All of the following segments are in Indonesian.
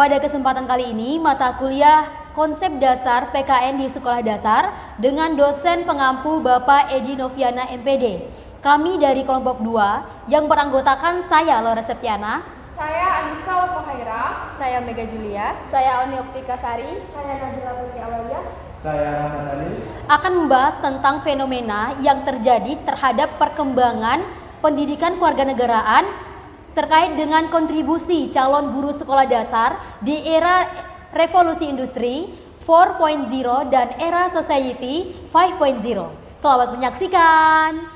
Pada kesempatan kali ini, mata kuliah konsep dasar PKN di sekolah dasar dengan dosen pengampu Bapak Edi Noviana MPD. Kami dari kelompok 2 yang beranggotakan saya Laura Septiana, saya Anissa Wafahaira, saya Mega Julia, saya Oni Optika Sari, saya Nabila Putri Awalia, saya Rahmat Ali, akan membahas tentang fenomena yang terjadi terhadap perkembangan pendidikan kewarganegaraan terkait dengan kontribusi calon guru sekolah dasar di era revolusi industri 4.0 dan era society 5.0. Selamat menyaksikan.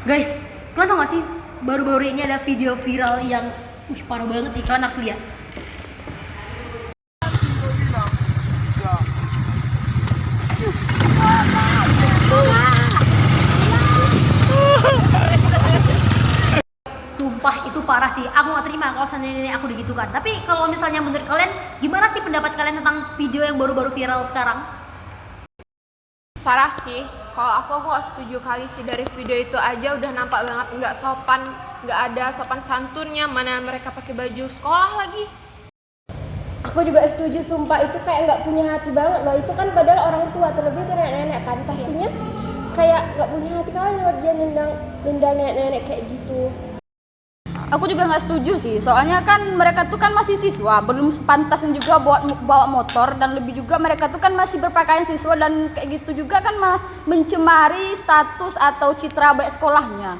Guys, kalian tau gak sih baru-baru ini ada video viral yang parah banget sih, kalian harus lihat. Sumpah itu parah sih, aku gak terima kalau nenek aku digitukan. Tapi kalau misalnya menurut kalian, gimana sih pendapat kalian tentang video yang baru-baru viral sekarang? Parah sih, kalau aku gak setuju kali sih. Dari video itu aja udah nampak banget nggak sopan, nggak ada sopan santunnya, mana mereka pakai baju sekolah lagi. Aku juga setuju, sumpah itu kayak nggak punya hati banget loh. Itu kan padahal orang tua, terlebih itu nenek-nenek kan, pastinya kayak nggak punya hati kali loh dia nendang nenek-nenek kayak gitu. Aku juga nggak setuju sih, soalnya kan mereka tuh kan masih siswa, belum sepantasnya juga bawa motor, dan lebih juga mereka tuh kan masih berpakaian siswa, dan kayak gitu juga kan mencemari status atau citra baik sekolahnya.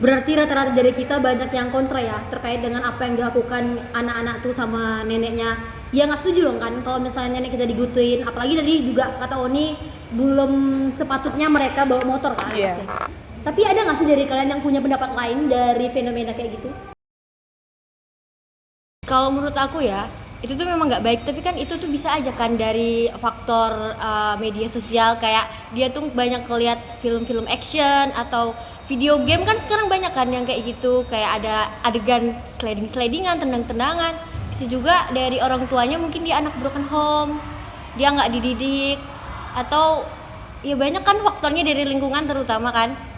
Berarti rata-rata dari kita banyak yang kontra ya terkait dengan apa yang dilakukan anak-anak tuh sama neneknya. Ya nggak setuju dong kan kalau misalnya nenek kita digutuin, apalagi tadi juga kata Oni belum sepatutnya mereka bawa motor kan. Iya. Tapi ada nggak sih dari kalian yang punya pendapat lain dari fenomena kayak gitu? Kalau menurut aku ya, itu tuh memang nggak baik. Tapi kan itu tuh bisa aja kan dari faktor media sosial. Kayak dia tuh banyak ngeliat film-film action atau video game kan sekarang banyak kan yang kayak gitu. Kayak ada adegan sliding-slidingan, tendang-tendangan. Bisa juga dari orang tuanya, mungkin dia anak broken home, dia nggak dididik. Atau ya banyak kan faktornya dari lingkungan terutama kan.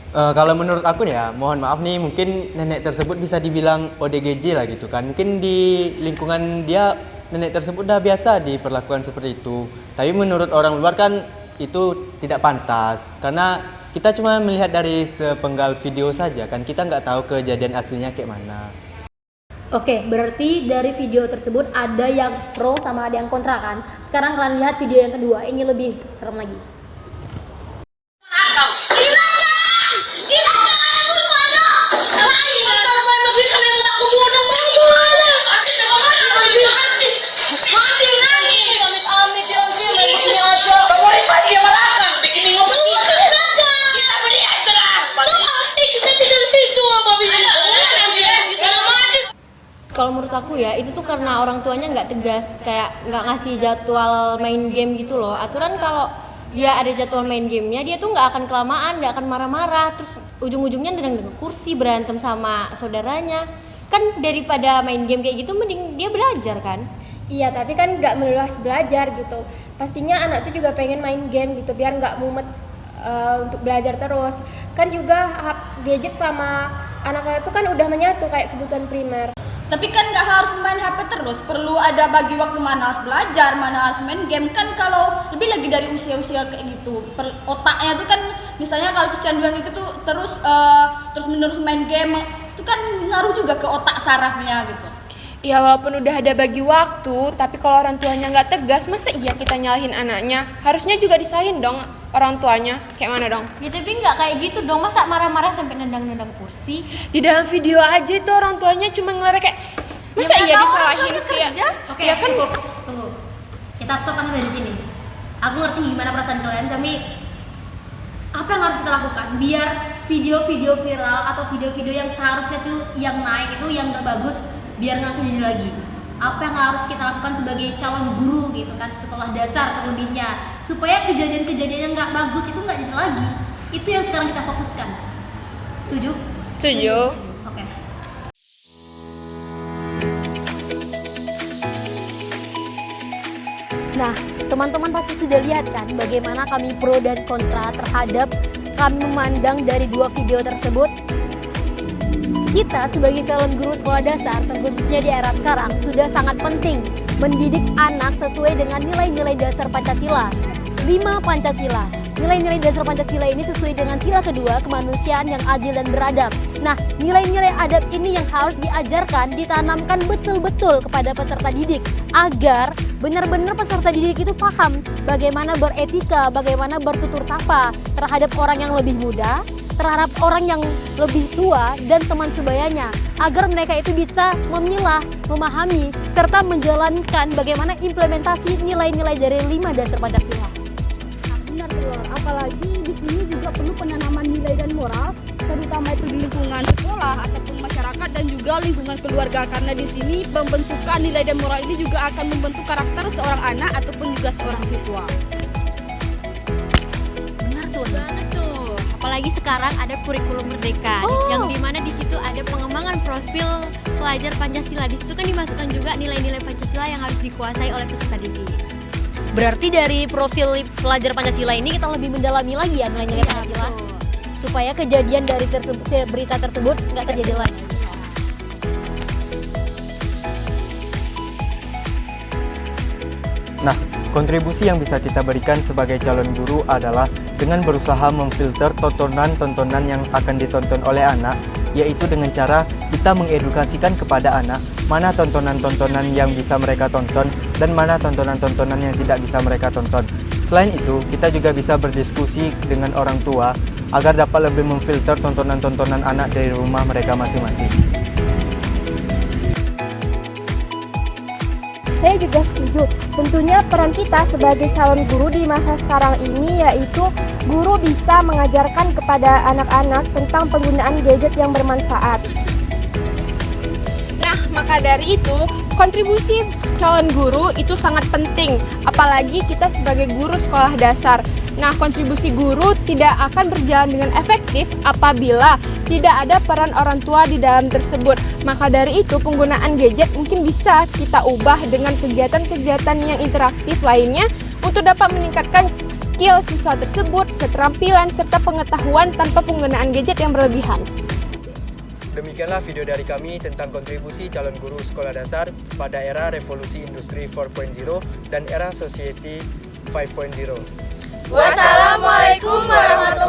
Kalau menurut aku ya, mohon maaf nih, mungkin nenek tersebut bisa dibilang ODGJ lah gitu kan. Mungkin di lingkungan dia nenek tersebut udah biasa diperlakukan seperti itu. Tapi menurut orang luar kan itu tidak pantas, karena kita cuma melihat dari sepenggal video saja kan, kita nggak tahu kejadian aslinya kayak mana. Oke, berarti dari video tersebut ada yang pro sama ada yang kontra kan. Sekarang kalian lihat video yang kedua, ini lebih serem lagi. Kalau menurut aku ya, itu tuh karena orang tuanya nggak tegas, kayak nggak ngasih jadwal main game gitu loh. Aturan kalau dia ada jadwal main gamenya, dia tuh nggak akan kelamaan, nggak akan marah-marah, terus ujung-ujungnya nendang ke kursi, berantem sama saudaranya. Kan daripada main game kayak gitu, mending dia belajar kan. Iya, tapi kan nggak melulu harus belajar gitu. Pastinya anak tuh juga pengen main game gitu, biar nggak mumet untuk belajar terus. Kan juga gadget sama anak-anak itu kan udah menyatu kayak kebutuhan primer. Tapi kan nggak harus main HP terus, perlu ada bagi waktu mana harus belajar, mana harus main game. Kan kalau lebih lagi dari usia-usia kayak gitu, otaknya tuh kan misalnya kalau kecanduan itu tuh terus menerus main game, itu kan ngaruh juga ke otak sarafnya gitu. Ya walaupun udah ada bagi waktu, tapi kalau orang tuanya nggak tegas, masa iya kita nyalahin anaknya? Harusnya juga disalahin dong orang tuanya. Kayak mana dong? Ya tapi nggak kayak gitu dong, masa marah-marah sampai nendang-nendang kursi. Di dalam video aja itu orang tuanya cuma ngelerek kayak, masa iya disalahin sih ya? Oke, Ya kan? cukup. Tunggu. Kita stop sampai di sini. Aku ngerti gimana perasaan kalian, tapi apa yang harus kita lakukan biar video-video viral atau video-video yang seharusnya tuh yang naik itu yang nggak bagus biar nggak kejadian lagi? Apa yang harus kita lakukan sebagai calon guru gitu kan, sekolah dasar terlebihnya, supaya kejadian-kejadian yang nggak bagus itu nggak jadi lagi. Itu yang sekarang kita fokuskan. Setuju? Setuju. Oke. Nah, teman-teman pasti sudah lihat kan bagaimana kami pro dan kontra terhadap kami memandang dari dua video tersebut, kita sebagai calon guru sekolah dasar, terkhususnya di era sekarang, sudah sangat penting mendidik anak sesuai dengan nilai-nilai dasar Pancasila. 5 Pancasila. Nilai-nilai dasar Pancasila ini sesuai dengan sila kedua, kemanusiaan yang adil dan beradab. Nah, nilai-nilai adab ini yang harus diajarkan, ditanamkan betul-betul kepada peserta didik agar benar-benar peserta didik itu paham bagaimana beretika, bagaimana bertutur sapa terhadap orang yang lebih muda, terhadap orang yang lebih tua dan teman sebayanya, agar mereka itu bisa memilah, memahami, serta menjalankan bagaimana implementasi nilai-nilai dari 5 dasar Pancasila. Benar Telur, apalagi di sini juga perlu penanaman nilai dan moral, terutama itu di lingkungan sekolah ataupun masyarakat dan juga lingkungan keluarga, karena di sini pembentukan nilai dan moral ini juga akan membentuk karakter seorang anak ataupun juga seorang siswa. Benar tuh. Banget tuh. Apalagi sekarang ada kurikulum merdeka yang dimana di situ ada pengembangan profil pelajar Pancasila. Di situ kan dimasukkan juga nilai-nilai Pancasila yang harus dikuasai oleh peserta didik. Berarti dari profil pelajar Pancasila ini kita lebih mendalami lagi ya nilai-nilai Pancasila, supaya kejadian dari berita tersebut nggak terjadi lagi. Nah, kontribusi yang bisa kita berikan sebagai calon guru adalah dengan berusaha memfilter tontonan-tontonan yang akan ditonton oleh anak, yaitu dengan cara kita mengedukasikan kepada anak mana tontonan-tontonan yang bisa mereka tonton dan mana tontonan-tontonan yang tidak bisa mereka tonton. Selain itu, kita juga bisa berdiskusi dengan orang tua agar dapat lebih memfilter tontonan-tontonan anak dari rumah mereka masing-masing. Saya juga setuju. Tentunya peran kita sebagai calon guru di masa sekarang ini yaitu guru bisa mengajarkan kepada anak-anak tentang penggunaan gadget yang bermanfaat. Nah, maka dari itu, kontribusi calon guru itu sangat penting, apalagi kita sebagai guru sekolah dasar. Nah, kontribusi guru tidak akan berjalan dengan efektif apabila tidak ada peran orang tua di dalam tersebut. Maka dari itu, penggunaan gadget mungkin bisa kita ubah dengan kegiatan-kegiatan yang interaktif lainnya untuk dapat meningkatkan skill siswa tersebut, keterampilan, serta pengetahuan tanpa penggunaan gadget yang berlebihan. Demikianlah video dari kami tentang kontribusi calon guru sekolah dasar pada era revolusi industri 4.0 dan era society 5.0. Wassalamualaikum warahmatullahi